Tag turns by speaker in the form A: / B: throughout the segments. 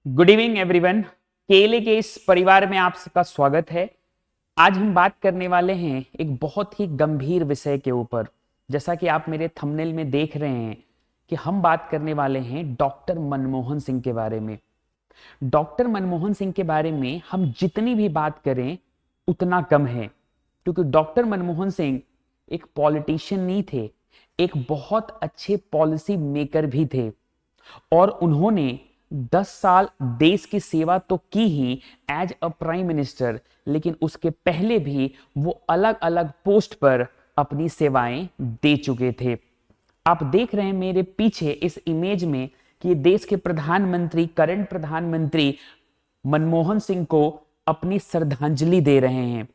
A: Good evening everyone. केले के इस परिवार में आप सबका स्वागत है। आज हम बात करने वाले हैं एक बहुत ही गंभीर विषय के ऊपर। जैसा कि आप मेरे थंबनेल में देख रहे हैं कि हम बात करने वाले हैं डॉक्टर मनमोहन सिंह के बारे में। डॉक्टर मनमोहन सिंह के बारे में हम जितनी भी बात करें उतना कम है, क्योंकि डॉक्टर मनमोहन सिंह एक पॉलिटिशियन नहीं थे, एक बहुत अच्छे पॉलिसी मेकर भी थे। और उन्होंने 10 साल देश की सेवा तो की ही एज अ प्राइम मिनिस्टर, लेकिन उसके पहले भी वो अलग अलग पोस्ट पर अपनी सेवाएं दे चुके थे। आप देख रहे हैं मेरे पीछे इस इमेज में कि ये देश के प्रधानमंत्री, करंट प्रधानमंत्री मनमोहन सिंह को अपनी श्रद्धांजलि दे रहे हैं।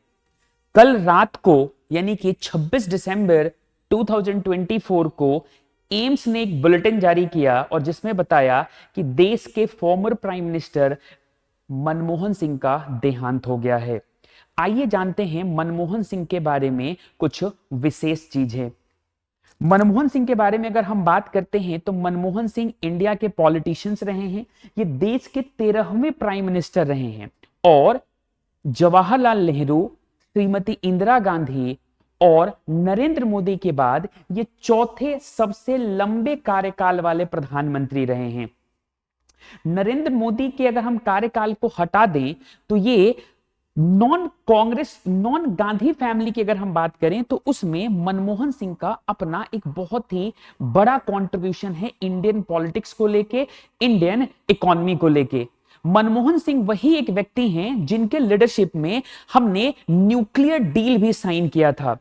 A: कल रात को यानी कि 26 दिसंबर 2024 को एम्स ने एक बुलेटिन जारी किया और जिसमें बताया कि देश के former prime minister Manmohan Singh का देहांत हो गया है। आइए जानते हैं मनमोहन सिंह के बारे में कुछ विशेष चीजें। मनमोहन सिंह के बारे में अगर हम बात करते हैं तो मनमोहन सिंह इंडिया के पॉलिटिशियंस रहे हैं। ये देश के 13वें प्राइम मिनिस्टर रहे हैं और जवाहरलाल नेहरू, श्रीमती इंदिरा गांधी और नरेंद्र मोदी के बाद ये चौथे सबसे लंबे कार्यकाल वाले प्रधानमंत्री रहे हैं। नरेंद्र मोदी के अगर हम कार्यकाल को हटा दें तो ये नॉन गांधी फैमिली की अगर हम बात करें तो उसमें मनमोहन सिंह का अपना एक बहुत ही बड़ा कंट्रीब्यूशन है इंडियन पॉलिटिक्स को लेके, इंडियन इकोनॉमी को लेके। मनमोहन सिंह वही एक व्यक्ति हैं जिनके लीडरशिप में हमने न्यूक्लियर डील भी साइन किया था।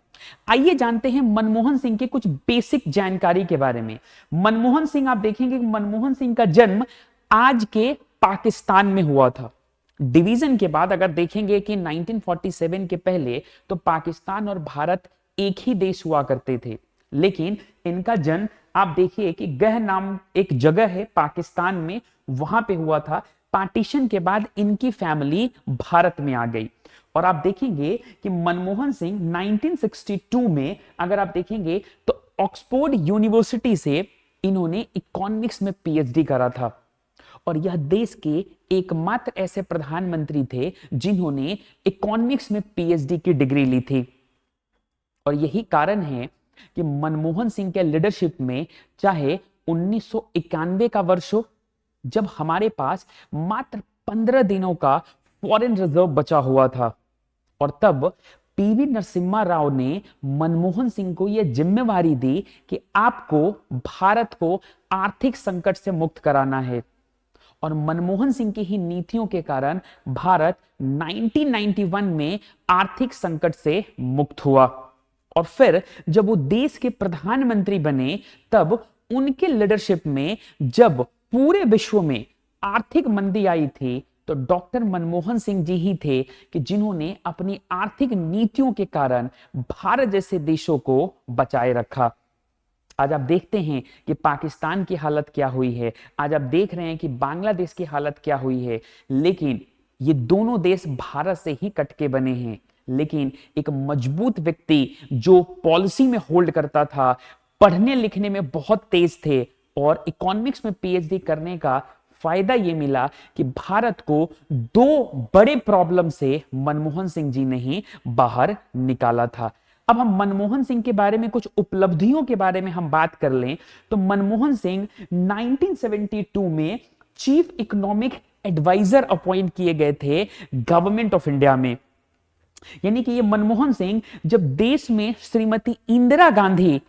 A: आइए जानते हैं मनमोहन सिंह के कुछ बेसिक जानकारी के बारे में। मनमोहन सिंह, आप देखेंगे कि मनमोहन सिंह का जन्म आज के पाकिस्तान में हुआ था। डिवीजन के बाद अगर देखेंगे कि 1947 के पहले तो पाकिस्तान और भारत एक ही देश हुआ करते थे, लेकिन इनका जन्म आप देखिए कि गह नाम एक जगह है पाकिस्तान में, वहां पे हुआ था। पार्टीशन के बाद इनकी फैमिली भारत में आ गई और आप देखेंगे कि मनमोहन सिंह 1962 में अगर आप देखेंगे तो ऑक्सफोर्ड यूनिवर्सिटी से इन्होंने इकोनॉमिक्स में पीएचडी करा था और यह देश के एकमात्र ऐसे प्रधानमंत्री थे जिन्होंने इकोनॉमिक्स में पीएचडी की डिग्री ली थी। और यही कारण है कि मनमोहन सिंह के लीडरशिप में चाहे 1991 का वर्ष हो, जब हमारे पास मात्र 15 दिनों का फॉरेन रिजर्व बचा हुआ था, और तब पीवी नरसिम्हा राव ने मनमोहन सिंह को यह जिम्मेवारी दी कि आपको भारत को आर्थिक संकट से मुक्त कराना है। और मनमोहन सिंह की ही नीतियों के कारण भारत 1991 में आर्थिक संकट से मुक्त हुआ। और फिर जब वो देश के प्रधानमंत्री बने तब उनके लीडरशिप में जब पूरे विश्व में आर्थिक मंदी आई थी तो डॉक्टर मनमोहन सिंह जी ही थे कि जिन्होंने अपनी आर्थिक नीतियों के कारण भारत जैसे देशों को बचाए रखा। आज आप देखते हैं कि पाकिस्तान की हालत क्या हुई है, आज आप देख रहे हैं कि बांग्लादेश की हालत क्या हुई है, लेकिन ये दोनों देश भारत से ही कटके बने हैं। लेकिन एक मजबूत व्यक्ति जो पॉलिसी में होल्ड करता था, पढ़ने लिखने में बहुत तेज थे और इकोनॉमिक्स में पीएचडी करने का फायदा यह मिला कि भारत को दो बड़े प्रॉब्लम से मनमोहन सिंह जी ने ही बाहर निकाला था। अब हम मनमोहन सिंह के बारे में कुछ उपलब्धियों के बारे में हम बात कर लें तो मनमोहन सिंह 1972 में चीफ इकोनॉमिक एडवाइजर अपॉइंट किए गए थे गवर्नमेंट ऑफ इंडिया में। यानी कि ये मनमोहन सिंह जब देश में श्रीमती इंदिरा गांधी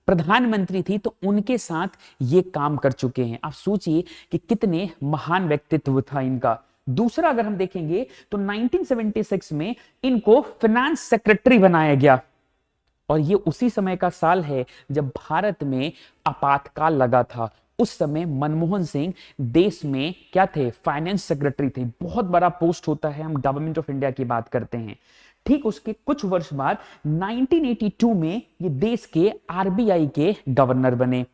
A: प्रधानमंत्री थी तो उनके साथ ये काम कर चुके हैं। आप सोचिए कि कितने महान व्यक्तित्व था इनका। दूसरा अगर हम देखेंगे तो 1976 में इनको फाइनेंस सेक्रेटरी बनाया गया और ये उसी समय का साल है जब भारत में आपातकाल लगा था। उस समय मनमोहन सिंह देश में क्या थे? फाइनेंस सेक्रेटरी थे। बहुत बड़ा पोस्ट होता है, हम गवर्नमेंट ऑफ इंडिया की बात करते हैं। ठीक उसके कुछ वर्ष बाद 1982 में ये देश के आरबीआई के गवर्नर बने।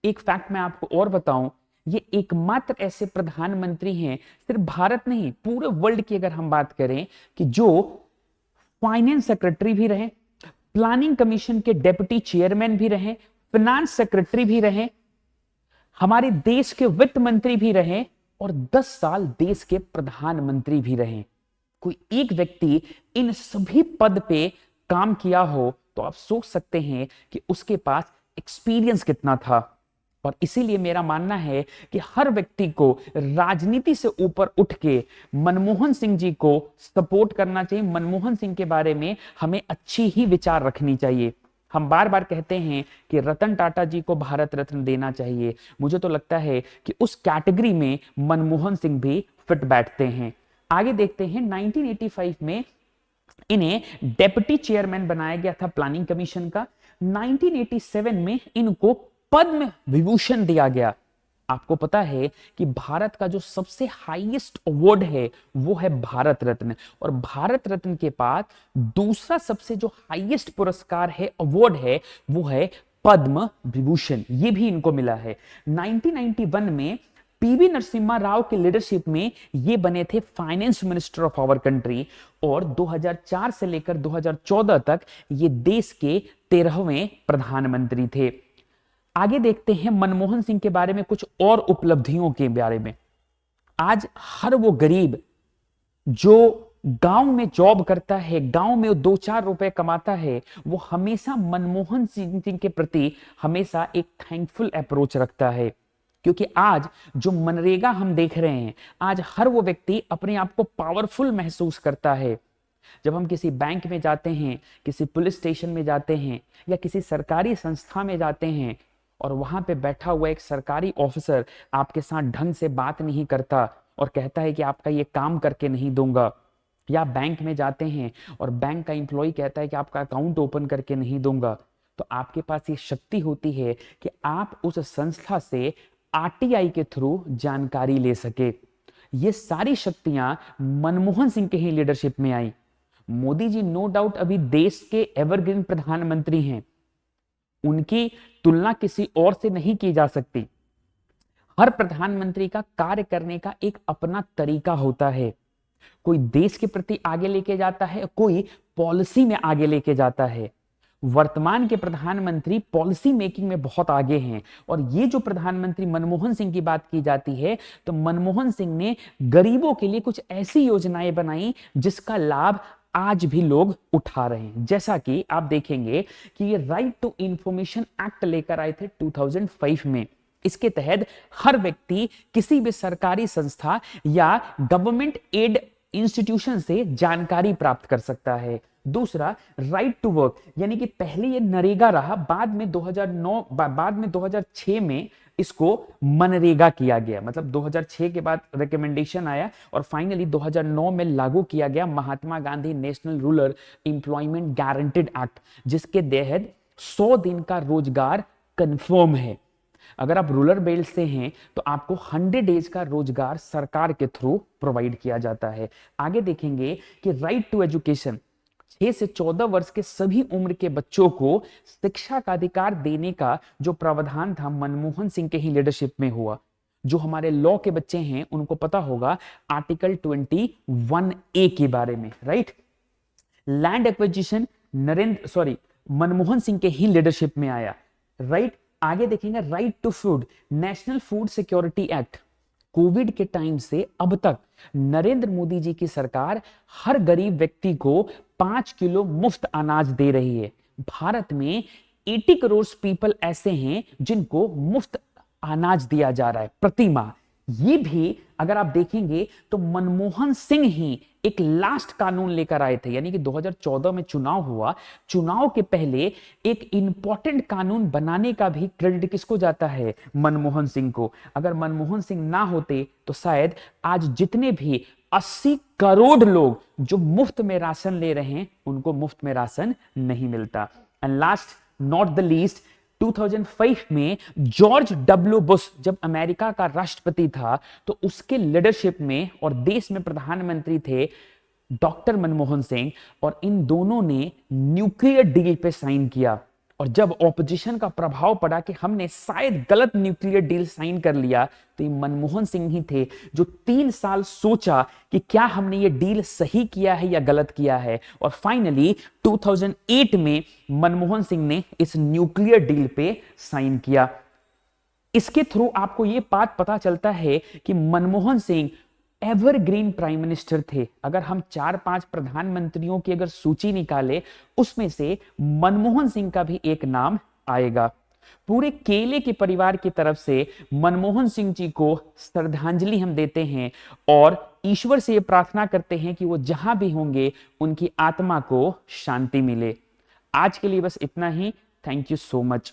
A: एक फैक्ट मैं आपको और बताऊं, ये एकमात्र ऐसे प्रधानमंत्री हैं, सिर्फ भारत नहीं पूरे वर्ल्ड की अगर हम बात करें, कि जो फाइनेंस सेक्रेटरी भी रहे, प्लानिंग कमीशन के डेप्यूटी चेयरमैन भी रहे, फाइनेंस सेक्रेटरी भी रहे, हमारे देश के वित्त मंत्री भी रहे और 10 साल देश के प्रधानमंत्री भी रहे। कोई एक व्यक्ति इन सभी पद पे काम किया हो तो आप सोच सकते हैं कि उसके पास एक्सपीरियंस कितना था। और इसीलिए मेरा मानना है कि हर व्यक्ति को राजनीति से ऊपर उठ के मनमोहन सिंह जी को सपोर्ट करना चाहिए। मनमोहन सिंह के बारे में हमें अच्छी ही विचार रखनी चाहिए। हम बार बार कहते हैं कि रतन टाटा जी को भारत रत्न देना चाहिए, मुझे तो लगता है कि उस कैटेगरी में मनमोहन सिंह भी फिट बैठते हैं। आगे देखते हैं, 1985 में इन्हें डेप्यूटी चेयरमैन बनाया गया था प्लानिंग कमीशन का। 1987 में इनको पद्म विभूषण दिया गया। आपको पता है कि भारत का जो सबसे हाईएस्ट अवार्ड है वो है भारत रत्न, और भारत रत्न के बाद दूसरा सबसे जो हाईएस्ट पुरस्कार है, अवार्ड है, वो है पद्म विभूषण। ये भी इनको मिला है। 1991 में पीवी नरसिम्हा राव के लीडरशिप में ये बने थे finance minister of our country, और 2004 से लेकर 2014 तक ये देश के 13वें प्रधानमंत्री थे। आगे देखते हैं मनमोहन सिंह के बारे में कुछ और उपलब्धियों के बारे में। आज हर वो गरीब जो गांव में जॉब करता है, गांव में 2-4 रुपए कमाता है, वो हमेशा मनमोहन सिंह के प्रति हमेशा एक थैंकफुल अप्रोच रखता है। क्योंकि आज जो मनरेगा हम देख रहे हैं, आज हर वो व्यक्ति अपने आप को पावरफुल महसूस करता है। जब हम किसी बैंक में जाते हैं, किसी पुलिस स्टेशन में जाते हैं, या किसी सरकारी संस्था में जाते हैं, और वहां पे बैठा हुआ एक सरकारी ऑफिसर आपके साथ ढंग से बात नहीं करता और कहता है कि आपका ये काम करके नहीं दूंगा, या बैंक में जाते हैं और बैंक का एम्प्लॉय कहता है कि आपका अकाउंट ओपन करके नहीं दूंगा, तो आपके पास ये शक्ति होती है कि आप उस संस्था से आरटीआई के थ्रू जानकारी ले सके। ये सारी शक्तियां मनमोहन सिंह के ही लीडरशिप में आई। मोदी जी नो डाउट अभी देश के एवरग्रीन प्रधानमंत्री हैं, उनकी तुलना किसी और से नहीं की जा सकती। हर प्रधानमंत्री का कार्य करने का एक अपना तरीका होता है। कोई देश के प्रति आगे लेके जाता है, कोई पॉलिसी में आगे लेके जाता है। वर्तमान के प्रधानमंत्री पॉलिसी मेकिंग में बहुत आगे हैं, और ये जो प्रधानमंत्री मनमोहन सिंह की बात की जाती है, तो मनमोहन सिंह ने गरीबों के लिए कुछ ऐसी योजनाएं बनाई जिसका लाभ आज भी लोग उठा रहे हैं। जैसा कि आप देखेंगे कि ये राइट टू इंफॉर्मेशन एक्ट लेकर आए थे 2005 में। इसके तहत हर व्यक्ति किसी भी सरकारी संस्था या गवर्नमेंट एड इंस्टीट्यूशन से जानकारी प्राप्त कर सकता है। दूसरा, राइट टू वर्क, यानी कि पहले ये नरेगा रहा, बाद में 2006 में इसको मनरेगा किया गया। मतलब 2006 के बाद रिकमेंडेशन आया और फाइनली 2009 में लागू किया गया Mahatma Gandhi national rural employment guaranteed act, जिसके तहत 100 दिन का रोजगार कंफर्म है। अगर आप रूरल बेल्ट से हैं तो आपको 100 डेज का रोजगार सरकार के थ्रू प्रोवाइड किया जाता है। आगे देखेंगे कि राइट टू एजुकेशन, 6 से 14 वर्ष के सभी उम्र के बच्चों को शिक्षा का अधिकार देने का जो प्रावधान था, मनमोहन सिंह के ही लीडरशिप में हुआ। जो हमारे लॉ के बच्चे हैं उनको पता होगा आर्टिकल 21A के बारे में, right. Land acquisition Manmohan Singh के ही लीडरशिप में आया, राइट। आगे देखेंगे right to food, national food security act. COVID के टाइम से अब तक नरेंद्र मोदी जी की सरकार हर गरीब व्यक्ति को 5 किलो मुफ्त अनाज दे रही है। भारत में 80 करोड़ पीपल ऐसे हैं जिनको मुफ्त अनाज दिया जा रहा है प्रति माह। ये भी अगर आप देखेंगे तो मनमोहन सिंह ही एक लास्ट कानून लेकर आए थे, यानी कि 2014 में चुनाव हुआ, चुनाव के पहले एक इंपॉर्टेंट कानून बनाने का भी क्रेडिट किसको जाता है? मनमोहन सिंह को। अगर मनमोहन सिंह ना होते तो शायद आज जितने भी 80 करोड़ लोग जो मुफ्त में राशन ले रहे हैं उनको मुफ्त में राशन नहीं मिलता। And last not the least, 2005 में जॉर्ज डब्ल्यू बुश जब अमेरिका का राष्ट्रपति था तो उसके लीडरशिप में और देश में प्रधानमंत्री थे डॉक्टर मनमोहन सिंह, और इन दोनों ने न्यूक्लियर डील पे साइन किया। और जब ऑपोजिशन का प्रभाव पड़ा कि हमने शायद गलत न्यूक्लियर डील साइन कर लिया, तो ये मनमोहन सिंह ही थे जो 3 साल सोचा कि क्या हमने ये डील सही किया है या गलत किया है, और फाइनली 2008 में मनमोहन सिंह ने इस न्यूक्लियर डील पे साइन किया। इसके थ्रू आपको यह बात पता चलता है कि Manmohan Singh evergreen prime minister थे। अगर हम 4-5 प्रधानमंत्रियों की अगर सूची निकाले, उसमें से मनमोहन सिंह का भी एक नाम आएगा। पूरे केले के परिवार की तरफ से मनमोहन सिंह जी को श्रद्धांजलि हम देते हैं और ईश्वर से प्रार्थना करते हैं कि वो जहां भी होंगे उनकी आत्मा को शांति मिले। आज के लिए बस इतना ही। Thank you so much.